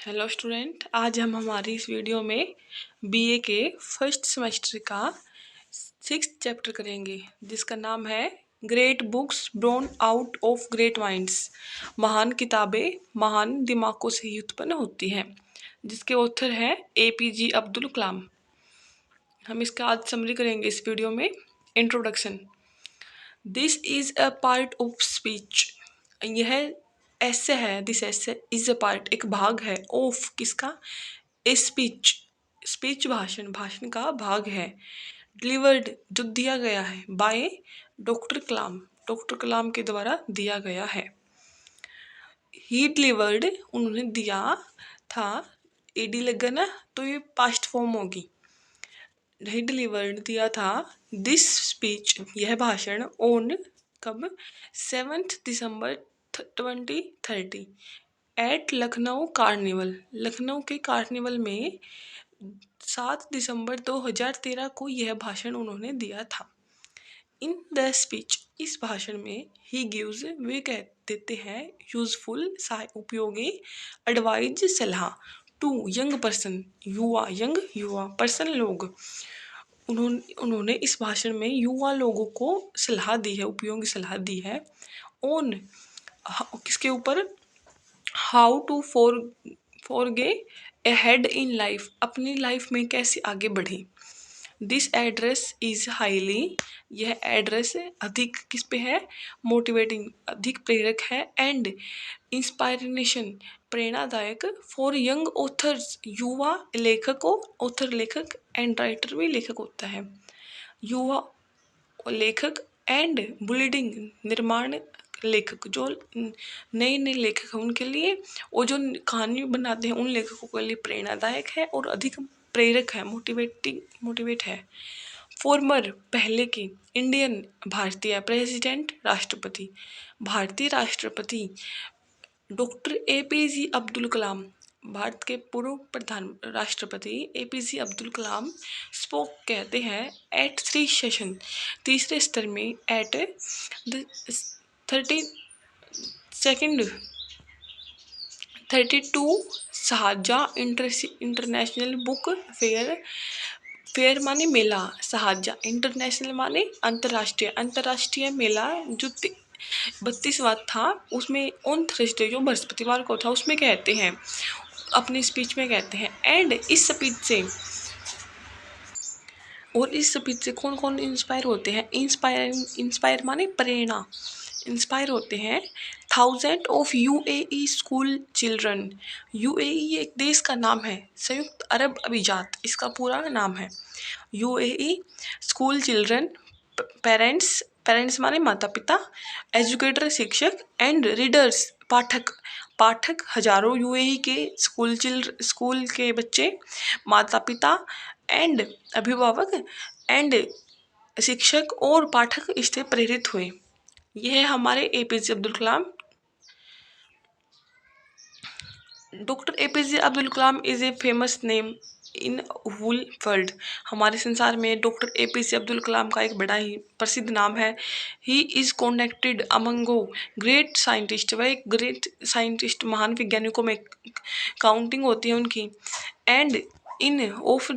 Hello student, आज हम हमारी इस वीडियो में बीए के फर्स्ट सेमेस्टर का 6th चैप्टर करेंगे, जिसका नाम है great books born out of great minds. महान किताबें महान दिमागों से ही उत्पन्न होती हैं, जिसके ऑथर हैं एपीजे अब्दुल कलाम। हम इसका आज समरी करेंगे इस वीडियो में। Introduction. This is a part of speech. यह ऐसे है, दिस ऐसे इज अ पार्ट एक भाग है ऑफ किसका, ए स्पीच। स्पीच भाषण का भाग है। डिलीवर्ड जो दिया गया है, बाय डॉक्टर कलाम के द्वारा दिया गया है। ही डिलीवर्ड उन्होंने दिया था, एडी लगा ना तो ये पास्ट फॉर्म होगी। ही डिलीवर्ड दिया था दिस स्पीच यह भाषण ऑन कब 7 दिसंबर 2030 एट लखनऊ कार्निवल। लखनऊ के कार्निवल में 7 दिसंबर 2013 को यह भाषण उन्होंने दिया था। इन द स्पीच इस भाषण में ही गिव्स वे कह देते हैं यूजफुल उपयोगी एडवाइज सलाह टू यंग पर्सन युवा पर्सन लोग। उन्होंने इस भाषण में युवा लोगों को सलाह दी है, उपयोगी सलाह दी है। ऑन किसके ऊपर, how to forge ahead in life, अपनी लाइफ में कैसे आगे बढ़े। दिस एड्रेस इज हाईली, यह एड्रेस अधिक किस पे है, मोटिवेटिंग अधिक प्रेरक है, एंड इंस्पायरेशन प्रेरणादायक फॉर यंग ऑथर्स युवा लेखकों, ऑथर लेखक एंड राइटर भी लेखक होता है, युवा लेखक एंड बिल्डिंग निर्माण लेखक, जो नए नए लेखक हैं उनके लिए, और जो कहानी बनाते हैं उन लेखकों के लिए प्रेरणादायक है और अधिक प्रेरक है, मोटिवेट है। फॉर्मर पहले के इंडियन भारतीय प्रेसिडेंट राष्ट्रपति, भारतीय राष्ट्रपति डॉक्टर एपीजे अब्दुल कलाम, भारत के पूर्व प्रधान राष्ट्रपति एपीजे अब्दुल कलाम स्पोक कहते हैं एट 3 सेशन, तीसरे स्तर में at the 32 Sharjah international book fair माने मेला, शारजाह इंटरनेशनल माने अंतर्राष्ट्रीय मेला जो 32वां था, उसमें ऑन थर्सडे जो बृहस्पतिवार को था, उसमें कहते हैं अपनी स्पीच में कहते हैं। एंड इस स्पीच से कौन कौन इंस्पायर होते हैं, इंस्पायर माने प्रेरणा, इंस्पायर होते हैं 1000 of UAE school children. UAE एक देश का नाम है, संयुक्त अरब अमीरात इसका पूरा नाम है। यूएई स्कूल चिल्ड्रन, पेरेंट्स माने माता पिता, एजुकेटर शिक्षक, एंड रीडर्स पाठक हजारों यूएई के स्कूल के बच्चे, माता पिता एंड अभिभावक एंड शिक्षक और पाठक इससे प्रेरित हुए। यह हमारे APJ Abdul Kalam. Doctor APJ Abdul Kalam is a famous name in whole world. हमारे संसार में डॉक्टर एपीजे अब्दुल कलाम का एक बड़ा ही प्रसिद्ध नाम है। He is connected among great scientist, वह एक ग्रेट साइंटिस्ट महान वैज्ञानिकों में काउंटिंग होती है उनकी। And in of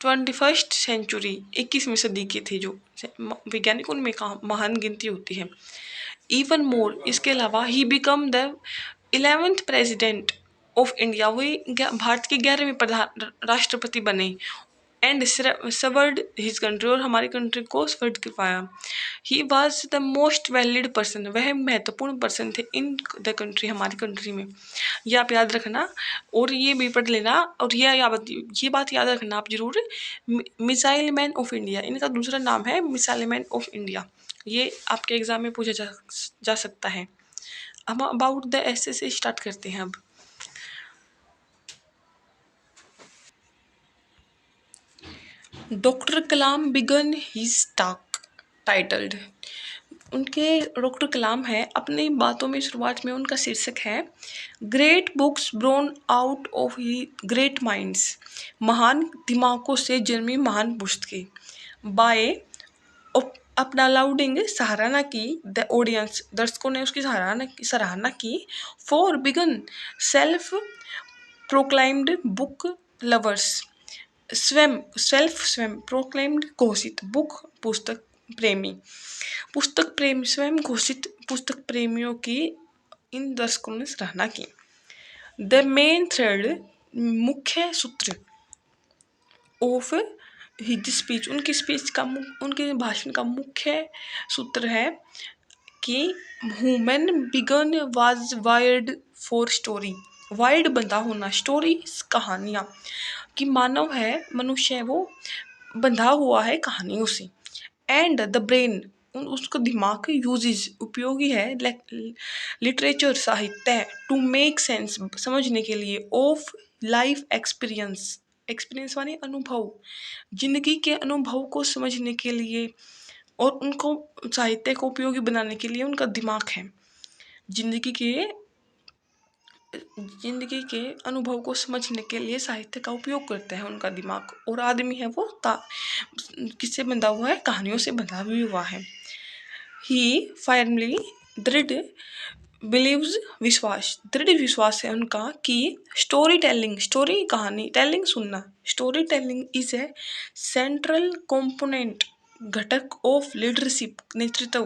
21st century 21वीं सदी के थे जो वैज्ञानिक, उनमें महान गिनती होती है। इवन मोर इसके अलावा he become the 11th president of India, वही भारत के 11वें प्रधान राष्ट्रपति बने। एंड सर्व्ड हिज कंट्री, और हमारी कंट्री को सर्व करवाया। He was the most valid person, वह महत्वपूर्ण पर्सन थे इन द कंट्री, हमारी कंट्री में। ये आप याद रखना और ये भी पढ़ लेना, और ये बात याद रखना आप जरूर। मिसाइल मैन ऑफ इंडिया, इनका दूसरा नाम है मिसाइल मैन ऑफ इंडिया। ये आपके एग्जाम में पूछा जा सकता है। हम अबाउट द ऐसे से स्टार्ट करते हैं अब। Doctor Kalam began his talk titled, उनके डॉक्टर कलाम है अपनी बातों में शुरुआत में उनका शीर्षक है great books born out of great minds, महान दिमागों से जन्मी महान पुस्तकें। बाय अपना लाउडिंग सराहना की, द ऑडियंस दर्शकों ने उसकी सराहना की। For begin self proclaimed book lovers, स्वयं प्रोक्लेम्ड घोषित, बुक पुस्तक प्रेमी, पुस्तक प्रेम स्वयं घोषित पुस्तक प्रेमियों की इन दर्शकों ने सराहना की। द मेन थ्रेड, मुख्य सूत्र ऑफ हिज स्पीच, उनकी स्पीच का उनके भाषण का मुख्य सूत्र है कि human began was wired for story, wide बंधा होना, स्टोरी कहानियाँ, कि मानव है, मनुष्य है, वो बंधा हुआ है कहानियों से। एंड द ब्रेन, उसका दिमाग यूजेज उपयोगी है, लिटरेचर साहित्य, टू मेक सेंस समझने के लिए, ऑफ लाइफ एक्सपीरियंस, एक्सपीरियंस माने अनुभव, जिंदगी के अनुभव को समझने के लिए और उनको साहित्य को उपयोगी बनाने के लिए उनका दिमाग है। जिंदगी के अनुभव को समझने के लिए साहित्य का उपयोग करता है उनका दिमाग, और आदमी है वो किससे बंधा हुआ है, कहानियों से बंधा भी हुआ है। ही फायरली दृढ़ बिलीव्स, विश्वास, दृढ़ विश्वास है उनका कि स्टोरी टेलिंग, स्टोरी कहानी, टेलिंग सुनना, story telling is a central component, घटक ऑफ लीडरशिप, नेतृत्व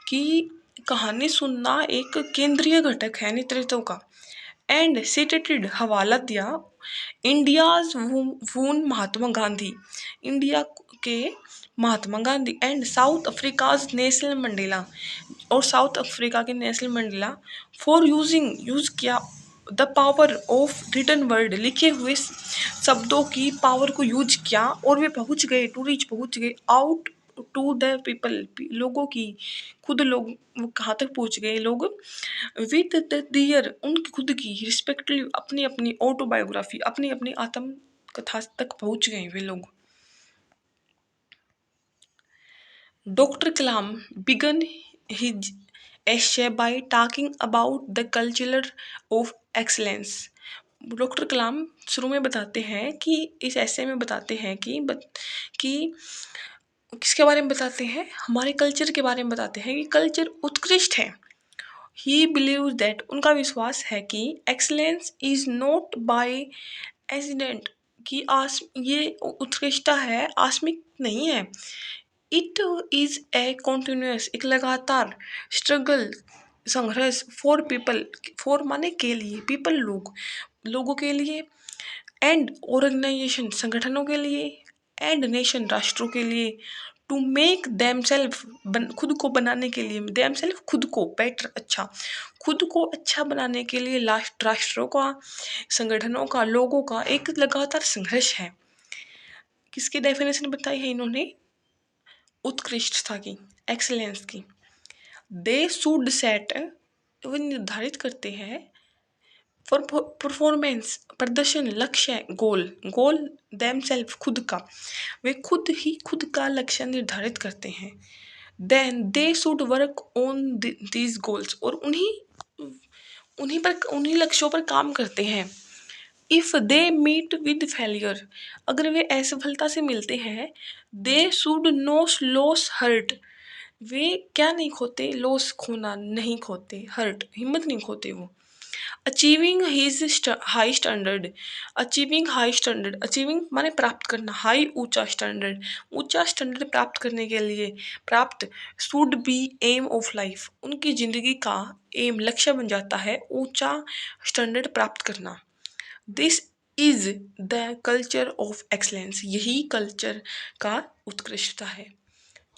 की, कहानी सुनना एक केंद्रीय घटक है नेतृत्व का। एंड सिटेटेड, हवाला दिया, India's own Mahatma Gandhi, India के Mahatma Gandhi, and South Africa's national Mandela, और साउथ अफ्रीका के नेशनल मंडेला, फॉर यूज किया the power of written word, लिखे हुए शब्दों की पावर को यूज किया, और वे पहुंच गए, टू रीच पहुंच गए, आउट टू द पीपल, लोगों की, खुद लोग कहाँ तक पहुंच गए लोग, विद द दियर, उनकी खुद की रिस्पेक्टिव, अपनी अपनी ऑटोबायोग्राफी, अपनी अपनी आत्म कथा तक पहुंच गए वे लोग। Doctor Kalam began his essay by talking about the culture of excellence। Doctor Kalam शुरू में बताते हैं कि इस ऐसे में बताते हैं कि किसके बारे में बताते हैं, हमारे कल्चर के बारे में बताते हैं कि कल्चर उत्कृष्ट है। ही बिलीव दैट, उनका विश्वास है कि excellence is not by accident, कि ये उत्कृष्टता है आस्मिक नहीं है। इट इज ए कॉन्टिन्यूस, एक लगातार स्ट्रगल, संघर्ष, फॉर पीपल, फॉर माने के लिए, पीपल लोगों के लिए, एंड ऑर्गेनाइजेशन, संगठनों के लिए, एंड नेशन, राष्ट्रों के लिए, टू मेक देम सेल्फ, खुद को बनाने के लिए, देम सेल्फ, खुद को बेटर, अच्छा, खुद को अच्छा बनाने के लिए राष्ट्रों का, संगठनों का, लोगों का एक लगातार संघर्ष है। किसकी डेफिनेशन बताई है इन्होंने, उत्कृष्टता की, एक्सीलेंस की। दे शुड सेट, वो निर्धारित करते हैं, फॉर परफॉर्मेंस, प्रदर्शन, लक्ष्य, गोल देम सेल्फ, खुद का, वे खुद ही खुद का लक्ष्य निर्धारित करते हैं। Then they should work on these goals, और उन्हीं लक्ष्यों पर काम करते हैं। If they meet with failure, अगर वे असफलता से मिलते हैं, they should no lose heart, वे क्या नहीं खोते, लॉस खोना नहीं खोते, हर्ट हिम्मत नहीं खोते वो। Achieving his high standard, achieving माने प्राप्त करना, हाई ऊंचा स्टैंडर्ड प्राप्त करने के लिए, प्राप्त, should be aim of life, उनकी जिंदगी का एम, लक्ष्य बन जाता है ऊंचा स्टैंडर्ड प्राप्त करना। This is the culture of excellence, यही कल्चर का उत्कृष्टता है।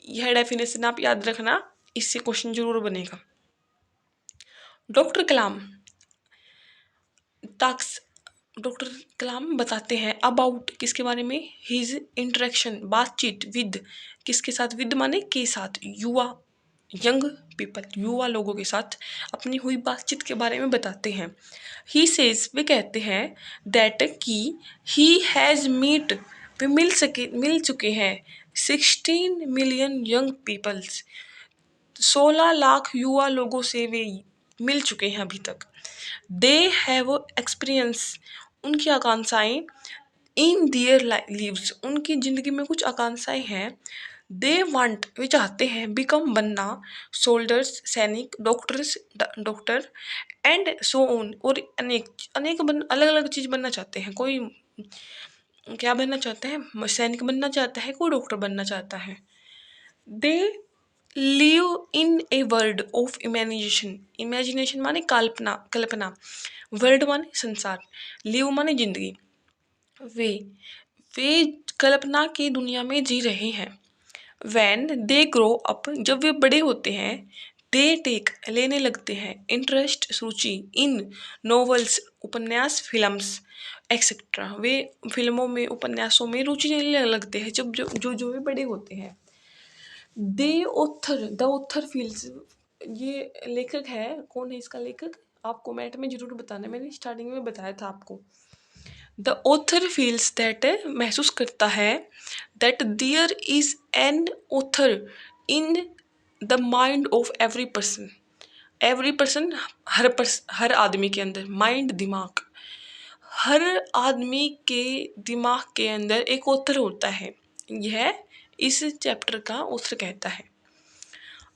यह डेफिनेशन आप याद रखना, इससे क्वेश्चन जरूर बनेगा। डॉक्टर कलाम बताते हैं अबाउट, किसके बारे में, हिज इंटरेक्शन, बातचीत, विद, किसके साथ, विद माने के साथ, यंग पीपल, युवा लोगों के साथ अपनी हुई बातचीत के बारे में बताते हैं। ही सेज, वे कहते हैं, दैट कि ही हैज़ मीट, वे मिल चुके हैं 16 मिलियन यंग पीपल्स, 16 लाख युवा लोगों से वे मिल चुके हैं अभी तक। दे हैव एक्सपीरियंस, उनकी आकांक्षाएं, इन दियर लिव्स, उनकी जिंदगी में कुछ आकांक्षाएं हैं, दे वांट वे चाहते हैं बिकम बनना, सोल्जर्स सैनिक, doctors doctor and so on, और अनेक अनेक अलग अलग चीज बनना चाहते हैं। कोई क्या बनना चाहता है, सैनिक बनना चाहता है, कोई डॉक्टर बनना चाहता है। They live in a world of imagination, imagination माने कल्पना, कल्पना, वर्ल्ड माने संसार, लिव माने जिंदगी। वे वे कल्पना की दुनिया में जी रहे हैं। वैन दे ग्रो अप, जब वे बड़े होते हैं, दे टेक लेने लगते हैं, इंटरेस्ट रुचि, इन नॉवेल्स उपन्यास, फिल्म्स एक्सेट्रा, वे फिल्मों में उपन्यासों में रुचि लेने लगते हैं जब जो वे बड़े होते हैं। दे ऑथर, द ऑथर फील्स, ये लेखक है, कौन है इसका लेखक, आपको कमेंट में जरूर बताना, मैंने स्टार्टिंग में बताया था आपको। द ऑथर फील्स दैट, महसूस करता है, that there is an author in the mind of every person, every person हर आदमी के अंदर, माइंड दिमाग, हर आदमी के दिमाग के अंदर एक ऑथर होता है। यह इस चैप्टर का ऑथर कहता है।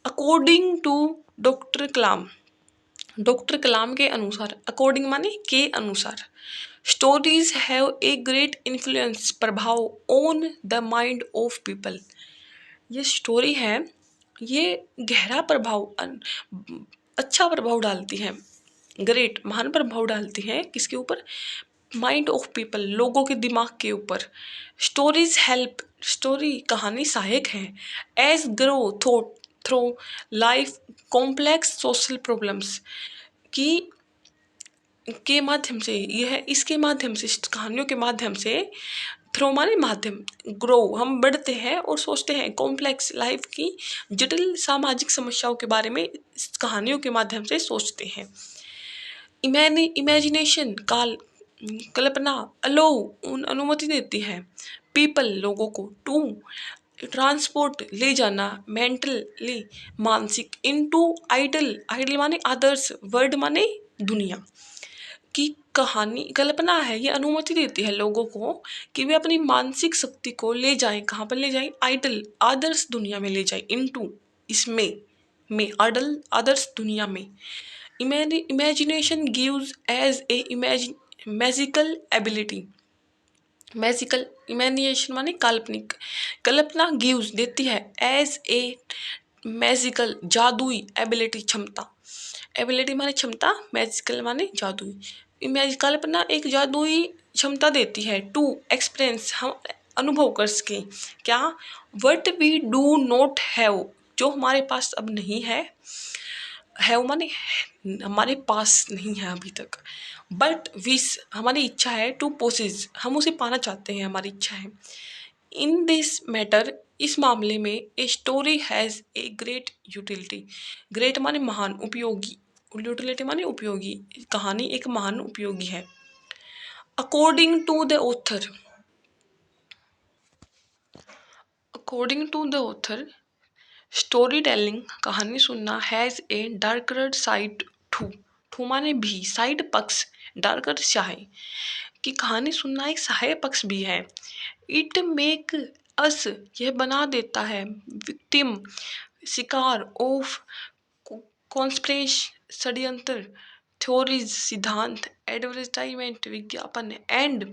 According to doctor Kalam, doctor Kalam के अनुसार, अकॉर्डिंग माने के अनुसार, stories have a great influence, प्रभाव, on the mind of people, ये स्टोरी है, ये गहरा प्रभाव, अच्छा प्रभाव डालती है, ग्रेट महान प्रभाव डालती है किसके ऊपर, माइंड ऑफ पीपल, लोगों के दिमाग के ऊपर। स्टोरीज हेल्प, स्टोरी कहानी सहायक है, us grow thought through life complex social problems, की के माध्यम से, यह इसके माध्यम से, कहानियों के माध्यम से, थ्रो माने माध्यम, ग्रो हम बढ़ते हैं और सोचते हैं, कॉम्प्लेक्स लाइफ की जटिल सामाजिक समस्याओं के बारे में इस कहानियों के माध्यम से सोचते हैं। इमेजिनेशन कल्पना, अलो अनुमति देती है, पीपल लोगों को, टू ट्रांसपोर्ट ले जाना, मेंटली मानसिक, इनटू आइडल, आइडल माने आदर्श, वर्ड माने दुनिया, की कहानी कल्पना है, ये अनुमति देती है लोगों को कि वे अपनी मानसिक शक्ति को ले जाएं, कहाँ पर ले जाएं, आइडल आदर्श दुनिया में ले जाएं, इनटू इसमें, में आइडल आदर्श दुनिया में। Imagination gives us a magical ability, magical, imagination माने काल्पनिक, कल्पना गिव्स देती है, एज ए मैजिकल जादुई, एबिलिटी क्षमता, एबिलिटी माने क्षमता, मैजिकल माने जादुई, इमेज कल्पना एक जादुई क्षमता देती है, टू एक्सपीरियंस हम अनुभव कर सकें, क्या, what we do not have, जो हमारे पास अब नहीं है, हैव माने हमारे पास नहीं है अभी तक, बट विश हमारी इच्छा है, टू पोसेस हम उसे पाना चाहते हैं, हमारी इच्छा है। इन दिस मैटर, इस मामले में, a story has a great utility, great माने महान, उपयोगी, यूटिलिटी माने उपयोगी, कहानी एक महान उपयोगी है। According to the author, according to the author, story telling कहानी सुनना, has a darker side too, too माने भी, साइड पक्ष, डार्कर स्याही, कि कहानी सुनना एक सहायक पक्ष भी है। इट मेक अस, यह बना देता है, विक्टिम शिकार, ऑफ कॉन्स्पिरेसी षड्यंत्र, थ्योरीज सिद्धांत, एडवर्टाइजमेंट विज्ञापन, एंड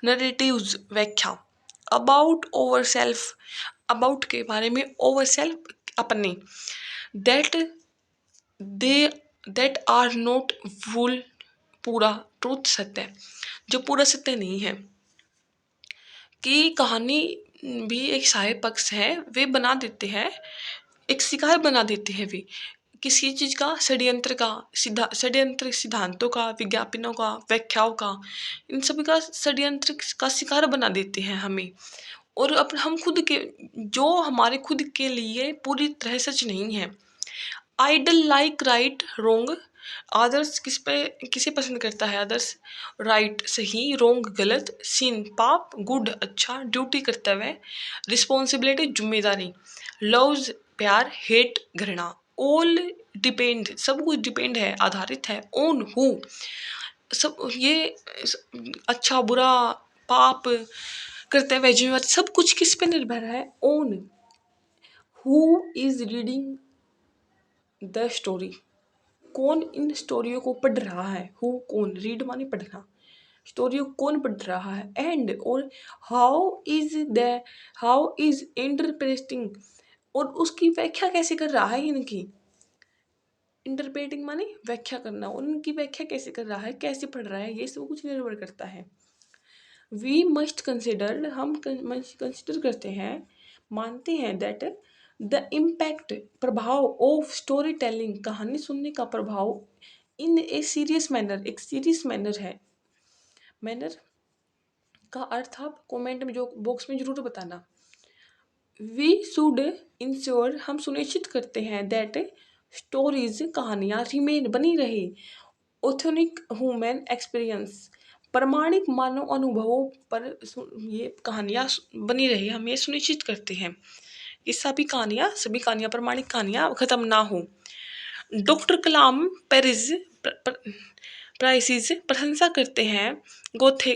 नरेटिव्स व्याख्या, अबाउट ओवर सेल्फ, अबाउट के बारे में, ओवर सेल्फ अपने, that they that are not full पूरा, ट्रूथ सत्य, जो पूरा सत्य नहीं है, कि कहानी भी एक सहायक पक्ष है, वे बना देते हैं, एक शिकार बना देते हैं वे, किसी चीज का, षड्यंत्र का, षड्यंत्र सिद्धांतों का, विज्ञापनों का, व्याख्याओं का, इन सभी का षड्यंत्र का शिकार बना देते हैं हमें, और अपन हम खुद के, जो हमारे खुद के लिए पूरी तरह सच नहीं है। आइडल लाइक राइट रोंग, आदर्श किसे पसंद करता है, आदर्श, राइट सही, रोंग गलत, सिन पाप, गुड अच्छा, ड्यूटी कर्तव्य, रिस्पॉन्सिबिलिटी जिम्मेदारी, लव्स प्यार, हेट घृणा, ऑल डिपेंड सब कुछ डिपेंड है, आधारित है, ऑन हु, सब ये अच्छा बुरा पाप कर्तव्य जिम्मेदारी सब कुछ किस पे निर्भर है, on who is reading the story, कौन इन स्टोरियों को पढ़ रहा है। हु कौन, रीड माने पढ़ना, स्टोरी को कौन पढ़ रहा है। एंड और हाउ इज इंटरप्रेटिंग, और उसकी व्याख्या कैसे कर रहा है इनकी। इंटरप्रेटिंग माने व्याख्या करना, उनकी व्याख्या कैसे कर रहा है, कैसे पढ़ रहा है, ये सब कुछ निर्भर करता है। वी मस्ट कंसिडर, हम कंसिडर करते हैं, मानते हैं दैट द इम्पैक्ट, प्रभाव ऑफ स्टोरी टेलिंग, कहानी सुनने का प्रभाव, इन ए सीरियस मैनर, एक सीरियस मैनर है। मैनर का अर्थ आप कमेंट में जो बॉक्स में जरूर बताना। वी शुड इंश्योर, हम सुनिश्चित करते हैं दैट स्टोरीज, कहानियाँ रिमेन, बनी रहे, ऑथेंटिक ह्यूमन एक्सपीरियंस, प्रमाणिक मानव अनुभवों पर ये कहानियाँ बनी रही, हम ये सुनिश्चित करते हैं कि सभी कहानियाँ प्रमाणिक कहानियाँ ख़त्म ना हो। डॉक्टर कलाम प्राइसिस प्रशंसा करते हैं गोएथे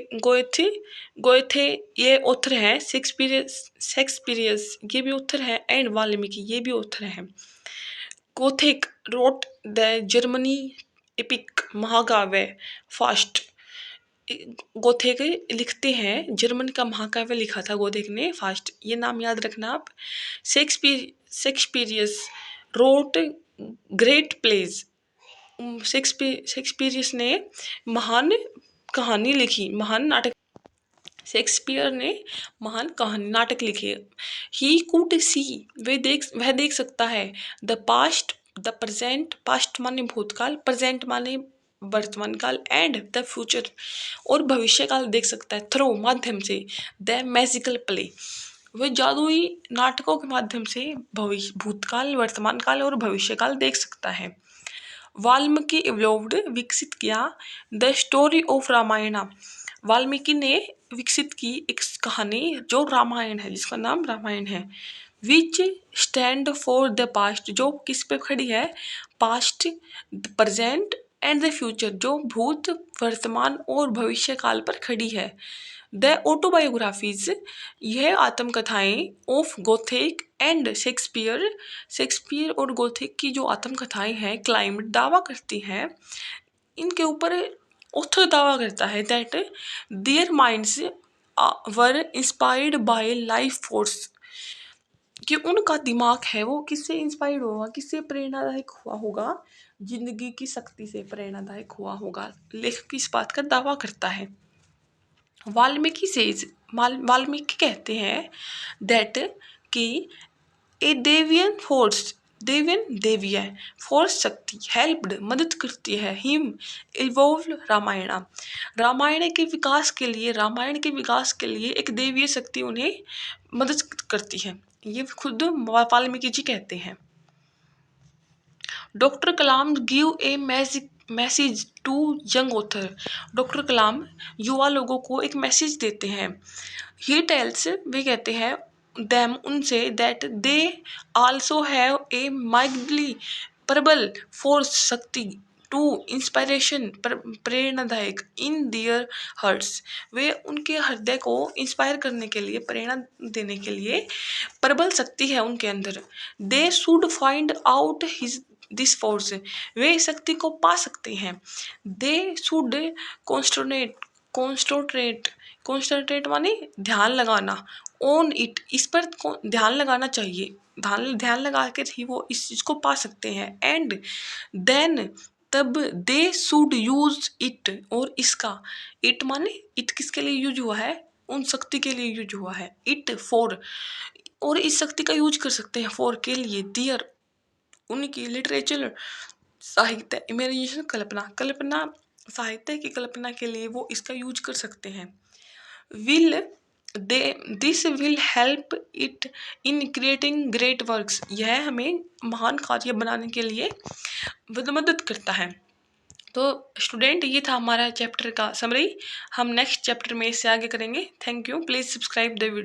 ये ऑथर हैं, शेक्सपियर्स ये भी ऑथर हैं, एंड वाल्मीकि ये भी ऑथर हैं। Gothic wrote the Germany epic, महाकाव्य फास्ट, गोथिक लिखते हैं, जर्मन का महाकाव्य लिखा था गोथिक ने, फास्ट, ये नाम याद रखना आप। Shakespeare's wrote great plays, Shakespeare's ने महान कहानी लिखी, महान नाटक, शेक्सपियर ने महान कहानी नाटक लिखे। ही कुड सी, वह देख सकता है, the past, the present, past माने भूतकाल, प्रेजेंट माने वर्तमान काल, एंड द फ्यूचर, और भविष्य काल देख सकता है, थ्रू माध्यम से, द मैजिकल प्ले, वह जादुई नाटकों के माध्यम से भूतकाल, वर्तमान काल और भविष्य काल देख सकता है। वाल्मीकि इवॉल्व्ड, विकसित किया, the story of Ramayan, Valmiki ने विकसित की एक कहानी जो रामायण है, जिसका नाम रामायण है। विच स्टैंड फॉर द पास्ट, जो किस पे खड़ी है, past, present and the future, जो भूत, वर्तमान और भविष्य काल पर खड़ी है। द ऑटोबायोग्राफीज, यह आत्मकथाएं, ऑफ गोथिक एंड शेक्सपियर और गोथिक की जो आत्मकथाएं हैं, क्लाइम, दावा करती हैं, इनके ऊपर ऑथर दावा करता है that their minds were inspired by life force, कि उनका दिमाग है वो किससे इंस्पायर्ड होगा, किससे प्रेरणादायक हुआ होगा, जिंदगी की शक्ति से प्रेरणादायक हुआ होगा। लेखक इस बात का दावा करता है। वाल्मीकि कहते हैं दैट कि ए देवियन फोर्स, देवीय फोर्स, शक्ति, हेल्प्ड, मदद करती है, हिम इवॉल्व रामायण, रामायण के विकास के लिए एक देवीय शक्ति उन्हें मदद करती है, ये खुद वाल्मीकि जी कहते हैं। Doctor Kalam give a message to young author, doctor Kalam युवा लोगों को एक मैसेज देते हैं। ही टेल्स, वे कहते हैं, them, उनसे, that they also have a mildly प्रबल फोर्स, शक्ति, टू इंस्पायरेशन, प्रेरणादायक, इन दियर हर्ट्स, वे उनके हृदय को इंस्पायर करने के लिए, प्रेरणा देने के लिए प्रबल शक्ति है उनके अंदर। They should find out this force, वे शक्ति को पा सकते हैं। दे शुड कॉन्स्ट्रेट माने ध्यान लगाना, ऑन इट, इस पर ध्यान लगाना चाहिए, ध्यान लगा कर ही वो इस चीज़ को पा सकते हैं। एंड देन, तब, दे शुड यूज इट, और इसका, इट माने इट किसके लिए यूज हुआ है, उन शक्ति के लिए यूज हुआ है, इट फॉर, और इस शक्ति का यूज कर सकते हैं फॉर के लिए, दियर, उनकी, लिटरेचर, साहित्य, इमेजिनेशन, कल्पना, साहित्य की कल्पना के लिए वो इसका यूज कर सकते हैं। This will help it in creating great works, यह हमें महान कार्य बनाने के लिए मदद करता है। तो स्टूडेंट, ये था हमारा चैप्टर का समरी, हम नेक्स्ट चैप्टर में इससे आगे करेंगे। Thank you, please subscribe the video.